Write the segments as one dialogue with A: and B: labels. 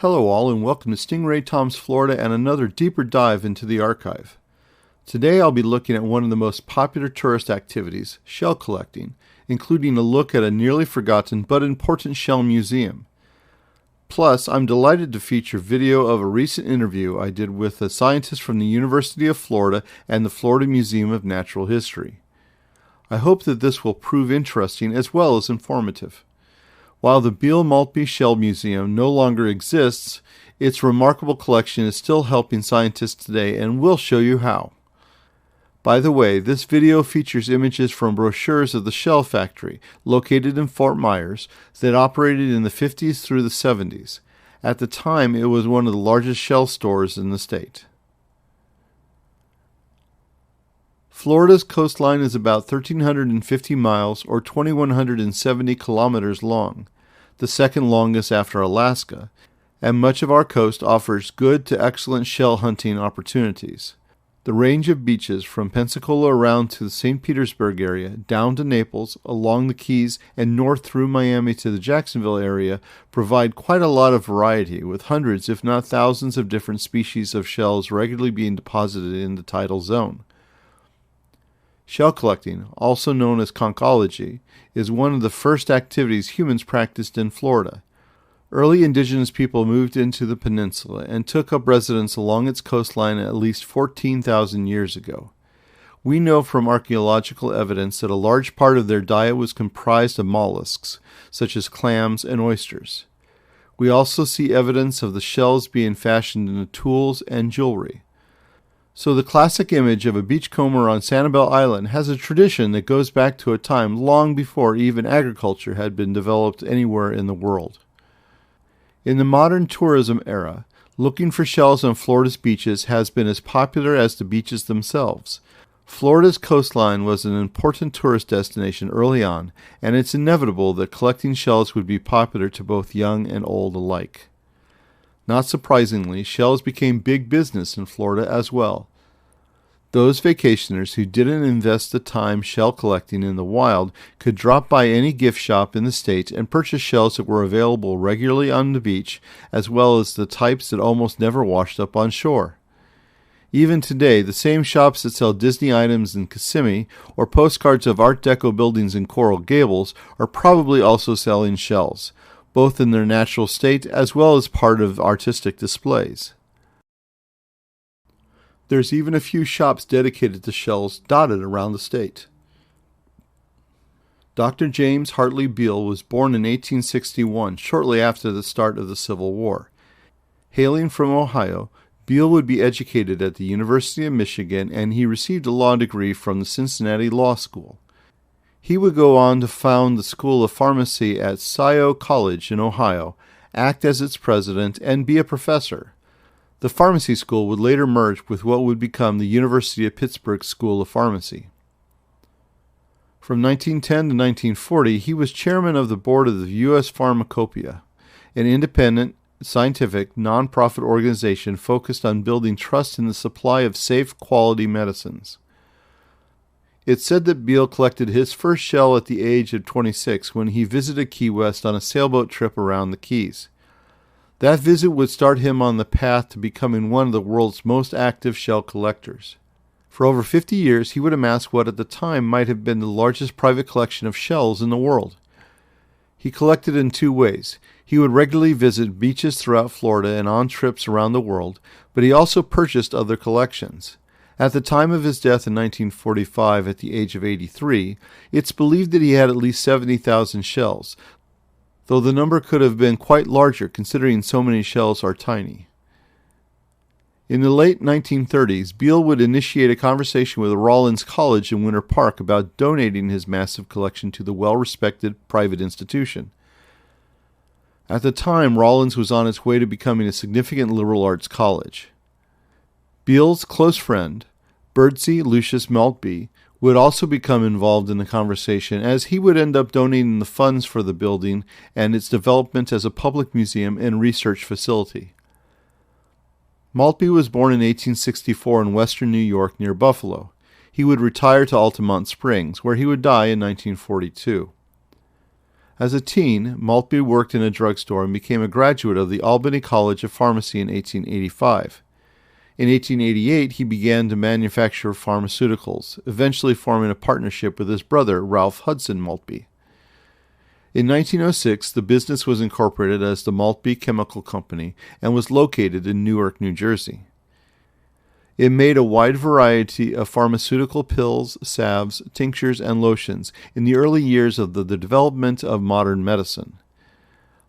A: Hello all and welcome to Stingray Tom's Florida and another deeper dive into the archive. Today I'll be looking at one of the most popular tourist activities, shell collecting, including a look at a nearly forgotten but important shell museum. Plus, I'm delighted to feature video of a recent interview I did with a scientist from the University of Florida and the Florida Museum of Natural History. I hope that this will prove interesting as well as informative. While the Beal-Maltbie Shell Museum no longer exists, its remarkable collection is still helping scientists today, and we'll show you how. By the way, this video features images from brochures of the Shell Factory, located in Fort Myers, that operated in the 50s through the 70s. At the time, it was one of the largest shell stores in the state. Florida's coastline is about 1,350 miles or 2,170 kilometers long, the second longest after Alaska, and much of our coast offers good to excellent shell hunting opportunities. The range of beaches from Pensacola around to the St. Petersburg area, down to Naples, along the Keys, and north through Miami to the Jacksonville area provide quite a lot of variety, with hundreds if not thousands of different species of shells regularly being deposited in the tidal zone. Shell collecting, also known as conchology, is one of the first activities humans practiced in Florida. Early indigenous people moved into the peninsula and took up residence along its coastline at least 14,000 years ago. We know from archaeological evidence that a large part of their diet was comprised of mollusks, such as clams and oysters. We also see evidence of the shells being fashioned into tools and jewelry. So the classic image of a beachcomber on Sanibel Island has a tradition that goes back to a time long before even agriculture had been developed anywhere in the world. In the modern tourism era, looking for shells on Florida's beaches has been as popular as the beaches themselves. Florida's coastline was an important tourist destination early on, and it's inevitable that collecting shells would be popular to both young and old alike. Not surprisingly, shells became big business in Florida as well. Those vacationers who didn't invest the time shell collecting in the wild could drop by any gift shop in the state and purchase shells that were available regularly on the beach, as well as the types that almost never washed up on shore. Even today, the same shops that sell Disney items in Kissimmee or postcards of Art Deco buildings in Coral Gables are probably also selling shells, both in their natural state as well as part of artistic displays. There's even a few shops dedicated to shells dotted around the state. Dr. James Hartley Beal was born in 1861, shortly after the start of the Civil War. Hailing from Ohio, Beal would be educated at the University of Michigan, and he received a law degree from the Cincinnati Law School. He would go on to found the School of Pharmacy at Rollins College in Ohio, act as its president, and be a professor. The pharmacy school would later merge with what would become the University of Pittsburgh School of Pharmacy. From 1910 to 1940, he was chairman of the board of the U.S. Pharmacopoeia, an independent, scientific, non-profit organization focused on building trust in the supply of safe, quality medicines. It's said that Beal collected his first shell at the age of 26 when he visited Key West on a sailboat trip around the Keys. That visit would start him on the path to becoming one of the world's most active shell collectors. For over 50 years, he would amass what at the time might have been the largest private collection of shells in the world. He collected in two ways. He would regularly visit beaches throughout Florida and on trips around the world, but he also purchased other collections. At the time of his death in 1945 at the age of 83, it's believed that he had at least 70,000 shells, though the number could have been quite larger considering so many shells are tiny. In the late 1930s, Beal would initiate a conversation with Rollins College in Winter Park about donating his massive collection to the well-respected private institution. At the time, Rollins was on its way to becoming a significant liberal arts college. Beal's close friend, Birdsey Lucius Maltby, would also become involved in the conversation, as he would end up donating the funds for the building and its development as a public museum and research facility. Maltby was born in 1864 in western New York near Buffalo. He would retire to Altamont Springs, where he would die in 1942. As a teen, Maltbie worked in a drugstore and became a graduate of the Albany College of Pharmacy in 1885. In 1888, he began to manufacture pharmaceuticals, eventually forming a partnership with his brother, Ralph Hudson Maltbie. In 1906, the business was incorporated as the Maltbie Chemical Company and was located in Newark, New Jersey. It made a wide variety of pharmaceutical pills, salves, tinctures, and lotions in the early years of the development of modern medicine.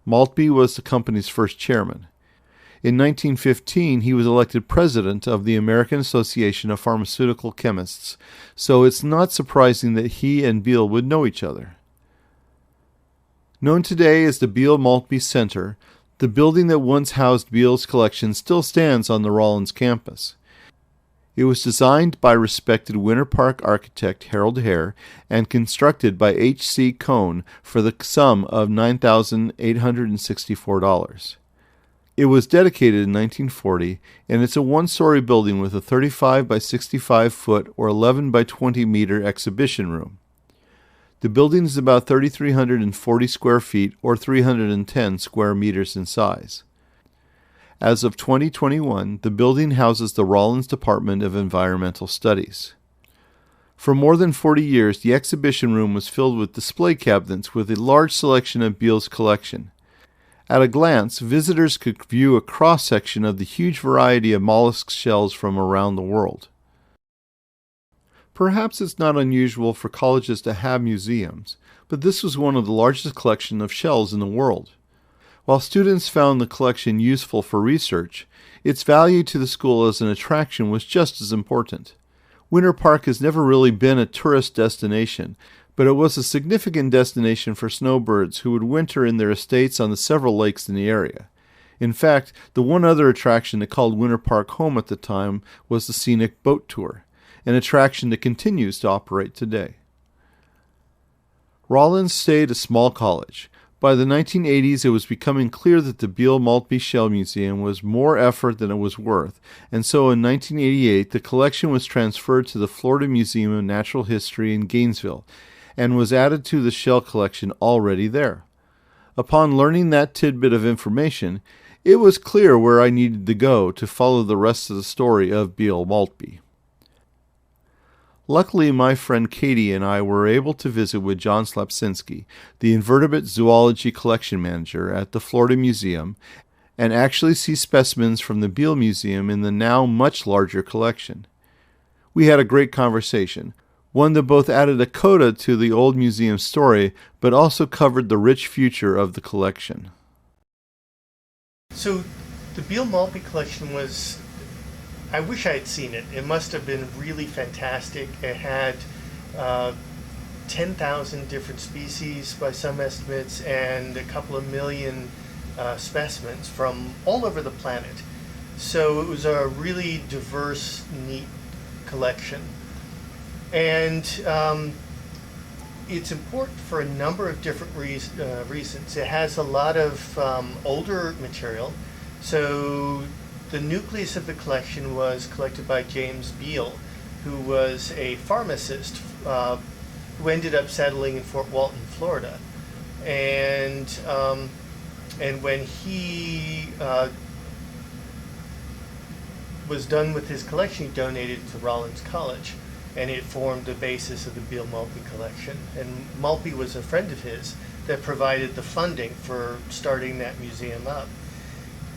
A: Maltbie was the company's first chairman. In 1915, he was elected president of the American Association of Pharmaceutical Chemists, so it's not surprising that he and Beal would know each other. Known today as the Beal-Maltbie Center, the building that once housed Beal's collection still stands on the Rollins campus. It was designed by respected Winter Park architect Harold Hare and constructed by H.C. Cohn for the sum of $9,864. It was dedicated in 1940, and it's a one-story building with a 35 by 65 foot or 11 by 20 meter exhibition room. The building is about 3,340 square feet or 310 square meters in size. As of 2021, the building houses the Rollins Department of Environmental Studies. For more than 40 years, the exhibition room was filled with display cabinets with a large selection of Beal's collection. At a glance, visitors could view a cross-section of the huge variety of mollusk shells from around the world. Perhaps it's not unusual for colleges to have museums, but this was one of the largest collections of shells in the world. While students found the collection useful for research, its value to the school as an attraction was just as important. Winter Park has never really been a tourist destination, but it was a significant destination for snowbirds who would winter in their estates on the several lakes in the area. In fact, the one other attraction that called Winter Park home at the time was the scenic boat tour, an attraction that continues to operate today. Rollins stayed a small college. By the 1980s, it was becoming clear that the Beal-Maltbie Shell Museum was more effort than it was worth, and so in 1988, the collection was transferred to the Florida Museum of Natural History in Gainesville, and was added to the shell collection already there. Upon learning that tidbit of information, it was clear where I needed to go to follow the rest of the story of Beal-Maltbie. Luckily, my friend Katie and I were able to visit with John Slapcinsky, the Invertebrate Zoology Collection Manager at the Florida Museum, and actually see specimens from the Beal Museum in the now much larger collection. We had a great conversation, one that both added a coda to the old museum story, but also covered the rich future of the collection.
B: So, the Beal-Maltbie collection was... I wish I had seen it. It must have been really fantastic. It had 10,000 different species by some estimates and a couple of million specimens from all over the planet. So it was a really diverse, neat collection. And it's important for a number of different reasons. It has a lot of older material. So the nucleus of the collection was collected by James Beal, who was a pharmacist who ended up settling in Fort Walton, Florida. And when he was done with his collection, he donated it to Rollins College, and it formed the basis of the Beal-Maltbie collection. And Maltbie was a friend of his that provided the funding for starting that museum up.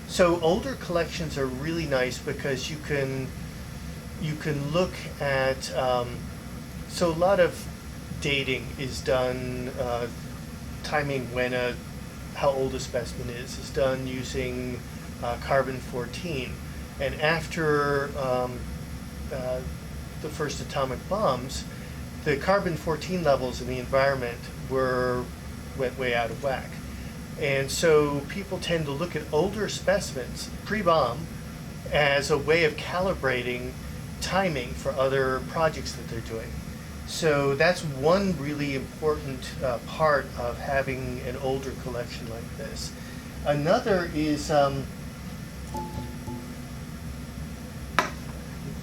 B: So older collections are really nice because you can look at so a lot of dating is done, timing when how old a specimen is done using carbon-14, and after the first atomic bombs, the carbon-14 levels in the environment went way out of whack. And so people tend to look at older specimens, pre-bomb, as a way of calibrating timing for other projects that they're doing. So that's one really important part of having an older collection like this. Another is, I think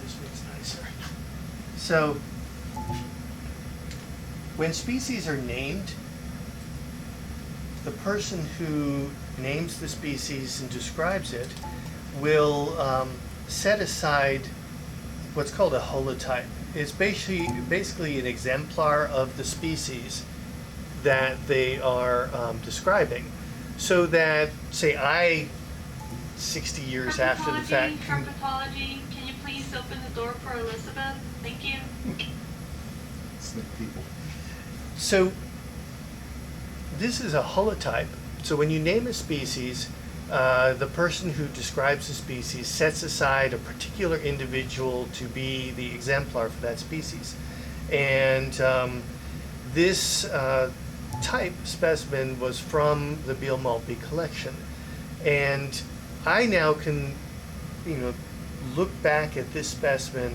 B: this one's nicer. So when species are named, the person who names the species and describes it will set aside what's called a holotype. It's basically an exemplar of the species that they are describing. So that, say, 60 years after the fact...
C: Herpetology, can you please open the door for Elizabeth? Thank you.
A: Snake people.
B: So this is a holotype. So when you name a species, the person who describes the species sets aside a particular individual to be the exemplar for that species. And this type specimen was from the Beal-Maltbie collection. And I now can, look back at this specimen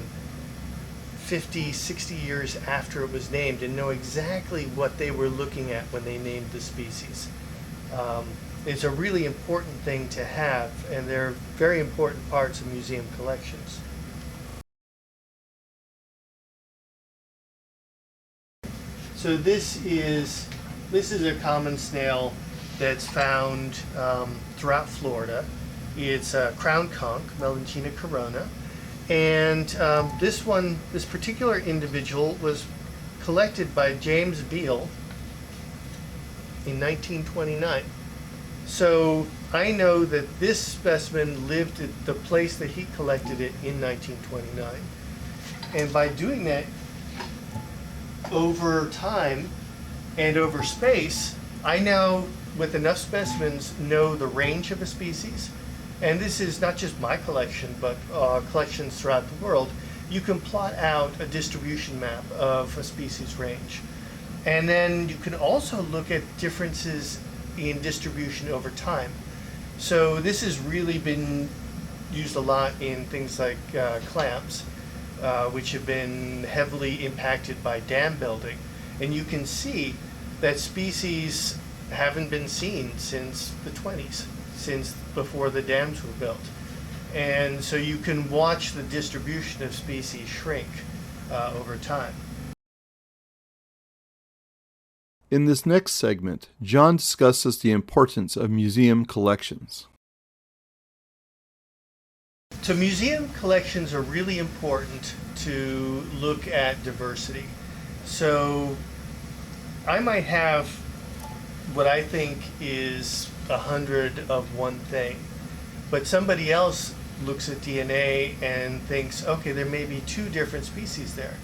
B: 50, 60 years after it was named and know exactly what they were looking at when they named the species. It's a really important thing to have, and they're very important parts of museum collections. So this is a common snail that's found throughout Florida. It's a crown conch, Melanchina corona. And this particular individual was collected by James Beal in 1929. So I know that this specimen lived at the place that he collected it in 1929. And by doing that over time and over space, I now, with enough specimens, know the range of a species. And this is not just my collection, but collections throughout the world. You can plot out a distribution map of a species range. And then you can also look at differences in distribution over time. So this has really been used a lot in things like clams, which have been heavily impacted by dam building. And you can see that species haven't been seen since the 20s. Since before the dams were built. And so you can watch the distribution of species shrink over time.
A: In this next segment, John discusses the importance of museum collections.
B: So museum collections are really important to look at diversity. So I might have what I think is 100 of one thing, but somebody else looks at DNA and thinks, okay, there may be 2 different species there.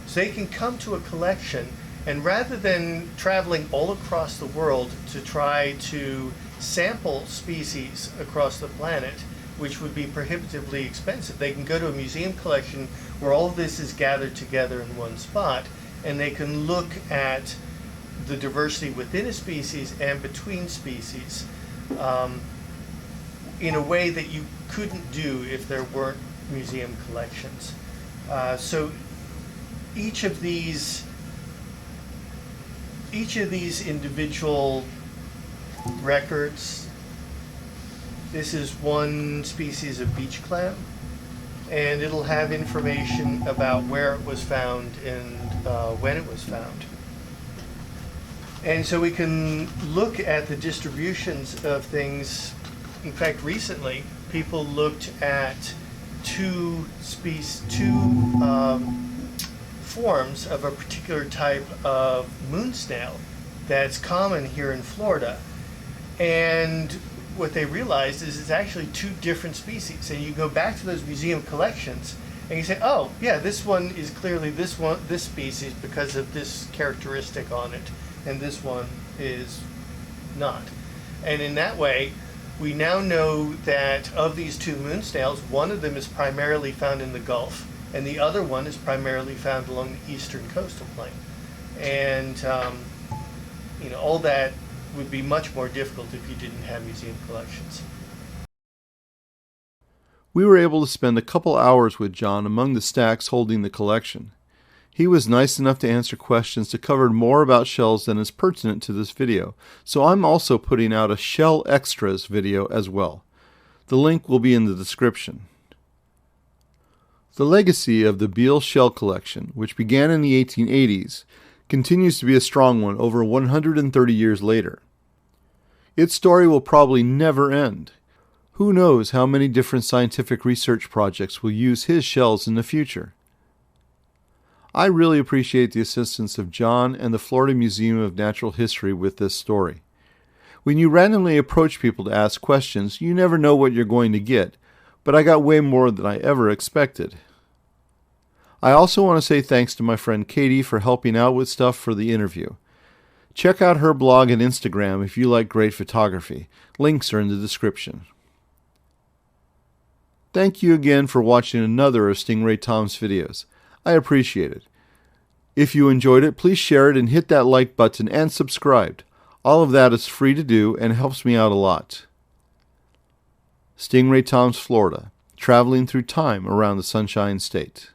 B: So they can come to a collection, and rather than traveling all across the world to try to sample species across the planet, which would be prohibitively expensive, they can go to a museum collection where all of this is gathered together in one spot, and they can look at the diversity within a species and between species in a way that you couldn't do if there weren't museum collections. So each of these individual records, this is one species of beach clam, and it'll have information about where it was found and when it was found. And so we can look at the distributions of things. In fact, recently, people looked at two forms of a particular type of moon snail that's common here in Florida. And what they realized is it's actually 2 different species. And you go back to those museum collections and you say, oh, yeah, this one is clearly this species because of this characteristic on it, and this one is not. And in that way, we now know that of these 2 moon snails, one of them is primarily found in the Gulf, and the other one is primarily found along the eastern coastal plain. And all that would be much more difficult if you didn't have museum collections.
A: We were able to spend a couple hours with John among the stacks holding the collection. He was nice enough to answer questions that covered more about shells than is pertinent to this video, so I'm also putting out a Shell Extras video as well. The link will be in the description. The legacy of the Beal Shell Collection, which began in the 1880s, continues to be a strong one over 130 years later. Its story will probably never end. Who knows how many different scientific research projects will use his shells in the future? I really appreciate the assistance of John and the Florida Museum of Natural History with this story. When you randomly approach people to ask questions, you never know what you're going to get, but I got way more than I ever expected. I also want to say thanks to my friend Katie for helping out with stuff for the interview. Check out her blog and Instagram if you like great photography. Links are in the description. Thank you again for watching another of Stingray Tom's videos. I appreciate it. If you enjoyed it, please share it and hit that like button and subscribe. All of that is free to do and helps me out a lot. Stingray Tom's Florida, traveling through time around the Sunshine State.